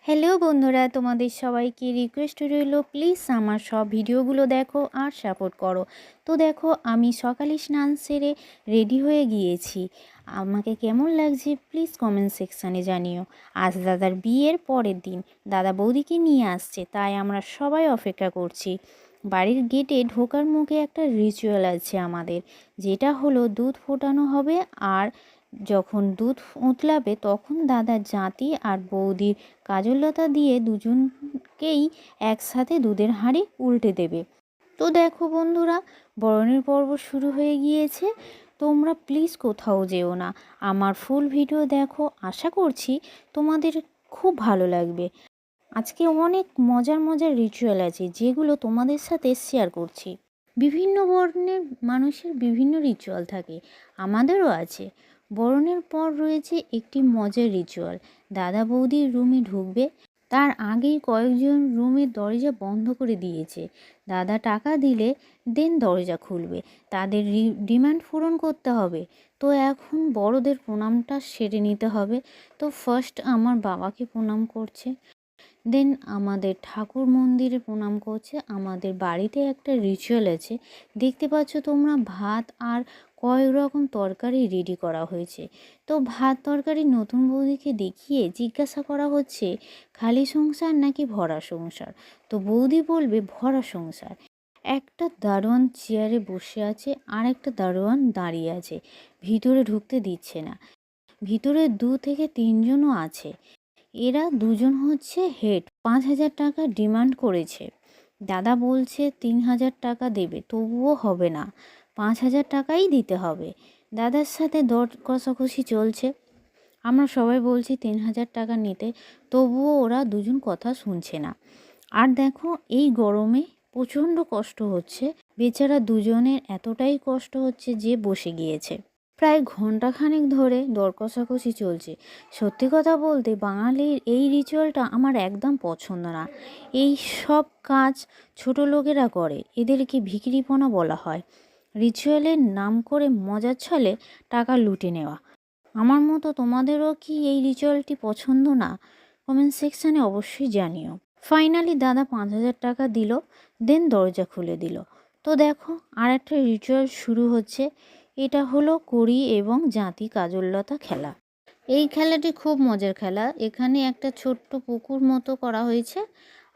Hello বন্ধুরা, তোমাদের সবাইকে রিকোয়েস্ট রইল, প্লিজ আমার সব ভিডিওগুলো দেখো আর সাপোর্ট করো। তো দেখো, আমি সকালে স্নান সেরে রেডি হয়ে গিয়েছি। আমাকে কেমন লাগছে প্লিজ কমেন্ট সেকশানে জানিও। আজ দাদার বিয়ের পরের দিন, দাদা বৌদিকে নিয়ে আসছে, তাই আমরা সবাই অপেক্ষা করছি। বাড়ির গেটে ঢোকার মুখে একটা রিচুয়াল আছে আমাদের, যেটা হলো দুধ ফোটানো হবে। আর যখন দুধ উতলাবে তখন দাদার জাঁতি আর বৌদির কাজললতা দিয়ে দুজনকেই একসাথে দুধের হাঁড়ি উল্টে দেবে। তো দেখো বন্ধুরা, বরণের পর্ব শুরু হয়ে গিয়েছে। তোমরা প্লিজ কোথাও যেও না, আমার ফুল ভিডিও দেখো। আশা করছি তোমাদের খুব ভালো লাগবে। আজকে অনেক মজার মজার রিচুয়াল আছে, যেগুলো তোমাদের সাথে শেয়ার করছি। বিভিন্ন বর্ণের মানুষের বিভিন্ন রিচুয়াল থাকে, আমাদেরও আছে। বরণের পর রয়েছে একটি মজার রিচুয়াল। দাদা বৌদির রুমে ঢুকবে, তার আগেই কয়েকজন রুমের দরজা বন্ধ করে দিয়েছে। দাদা টাকা দিলে দেন দরজা খুলবে, তাদের ডিমান্ড পূরণ করতে হবে। তো এখন বড়দের প্রণামটা সেরে নিতে হবে। তো ফার্স্ট আমার বাবাকে প্রণাম করছে, দেন আমাদের ঠাকুর মন্দিরে প্রণাম করছে। আমাদের বাড়িতে একটা রিচুয়াল আছে, দেখতে পাচ্ছ তোমরা, ভাত আর কয়েক রকম তরকারি রেডি করা হয়েছে। তো ভাত তরকারি নতুন বৌদিকে দেখিয়ে জিজ্ঞাসা করা হচ্ছে, খালি সংসার নাকি ভরা সংসার? তো বৌদি বলবে ভরা সংসার। একটা দারোয়ান চেয়ারে বসে আছে আর একটা দারোয়ান দাঁড়িয়ে আছে, ভিতরে ঢুকতে দিচ্ছে না। ভিতরে 2 থেকে 3 জনও আছে। এরা দুজন হচ্ছে হেড। 5,000 টাকা ডিমান্ড করেছে। দাদা বলছে 3,000 টাকা দেবে, তবুও হবে না, 5,000 টাকাই দিতে হবে। দাদার সাথে দর কষাকষি চলছে। আমরা সবাই বলছি 3,000 টাকা নিতে, তবুও ওরা দুজন কথা শুনছে না। আর দেখো, এই গরমে প্রচণ্ড কষ্ট হচ্ছে। বেচারা দুজনের এতটাই কষ্ট হচ্ছে যে বসে গিয়েছে। প্রায় ঘন্টাখানেক ধরে দর কষাকষি চলছে। সত্যি কথা বলতে বাঙালির এই রিচুয়ালটা আমার একদম পছন্দ না। এই সব কাজ ছোট লোকেরা করে, এদেরকে ভিখিরিপনা বলা হয়। রিচুয়ালের নাম করে মজার ছলে টাকা লুটে নেওয়া। আমার মতো তোমাদেরও কি এই রিচুয়ালটি পছন্দ না? কমেন্ট সেকশানে অবশ্যই জানিও। ফাইনালি দাদা 5,000 টাকা দিল, দেন দরজা খুলে দিল। তো দেখো, আর একটা রিচুয়াল শুরু হচ্ছে। এটা হলো কড়ি এবং জাঁতি কাজললতা খেলা। এই খেলাটি খুব মজার খেলা। এখানে একটা ছোট্ট পুকুর মতো করা হয়েছে,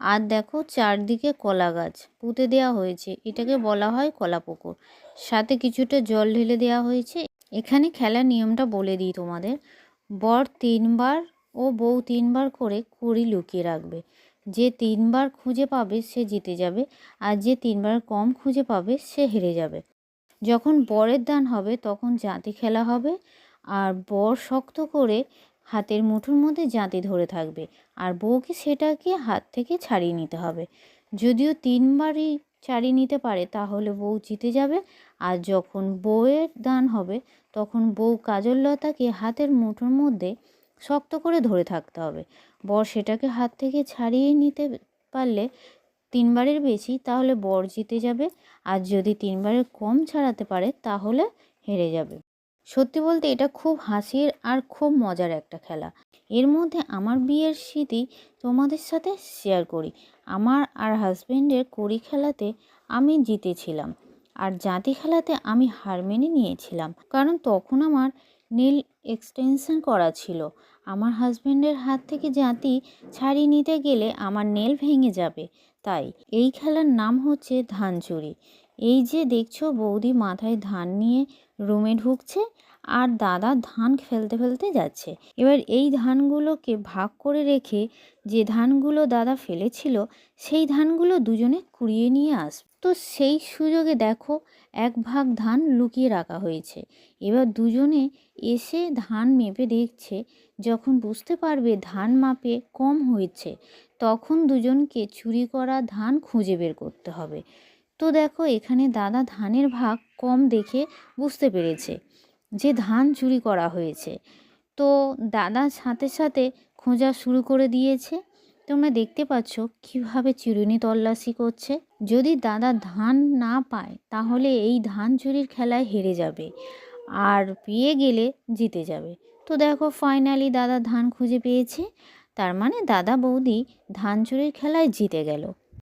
আর দেখো চারদিকে কলা গাছ পুঁতে দেওয়া হয়েছে, এটাকে বলা হয় কলা পুকুর। সাথে কিছুটা জল ঢেলে দেওয়া হয়েছে। এখানে খেলার নিয়মটা বলে দিই তোমাদের। বর 3 বার ও বউ 3 বার করে কড়ি লুকিয়ে রাখবে। যে 3 বার খুঁজে পাবে সে জিতে যাবে, আর যে 3 বার কম খুঁজে পাবে সে হেরে যাবে। যখন বরের দান হবে তখন জাঁতি খেলা হবে, আর বর শক্ত করে হাতের মুঠোর মধ্যে জাঁতি ধরে থাকবে, আর বউকে সেটাকে হাত থেকে ছাড়িয়ে নিতে হবে। যদিও 3 বারই ছাড়িয়ে নিতে পারে তাহলে বউ জিতে যাবে। আর যখন বউয়ের দান হবে তখন বউ কাজললতাকে হাতের মুঠোর মধ্যে শক্ত করে ধরে থাকতে হবে। বর সেটাকে হাত থেকে ছাড়িয়ে নিতে পারলে 3 বারের বেশি, তাহলে বর জিতে যাবে। আর যদি 3 বারের কম ছাড়াতে পারে তাহলে হেরে যাবে। সত্যি বলতে এটা খুব হাসির আর খুব মজার একটা খেলা। এর মধ্যে আমার বিয়ের স্মৃতি তোমাদের সাথে শেয়ার করি। আমার আর হাজব্যান্ডের কড়ি খেলাতে আমি জিতেছিলাম, আর জাঁতি খেলাতে আমি হার মেনে নিয়েছিলাম, কারণ তখন আমার নেল এক্সটেনশন করা ছিল। আমার হাজব্যান্ডের হাত থেকে জাঁতি ছাড়িয়ে নিতে গেলে আমার নেল ভেঙে যাবে। তাই এই খেলার নাম হচ্ছে ধান চুরি। এই যে দেখছো, বৌদি মাথায় ধান নিয়ে রুমে ঢুকছে, আর দাদা ধান ফেলতে ফেলতে যাচ্ছে। এবার এই ধানগুলোকে ভাগ করে রেখে যে ধানগুলো দাদা ফেলেছিল সেই ধানগুলো দুজনে কুড়িয়ে নিয়ে আসবে। তো সেই সুযোগে দেখো, 1 ভাগ ধান লুকিয়ে রাখা হয়েছে। এবার দুজনে এসে ধান মেপে দেখছে। যখন বুঝতে পারবে ধান মাপে কম হয়েছে, তখন দুজনকে চুরি করা ধান খুঁজে বের করতে হবে। তো দেখো, এখানে দাদা ধানের ভাগ কম দেখে বুঝতে পেরেছে যে ধান চুরি করা হয়েছে। তো দাদা সাথে সাথে খোঁজা শুরু করে দিয়েছে। তোমরা দেখতে পাচ্ছ কিভাবে চিরুনি তল্লাশি করছে। যদি দাদা ধান না পায় তাহলে এই ধান চুরির খেলায় হেরে যাবে, আর পেয়ে গেলে জিতে যাবে। তো দেখো, ফাইনালি দাদা ধান খুঁজে পেয়েছে। তার মানে দাদা বৌদি ধান চুরির খেলায় জিতে গেল।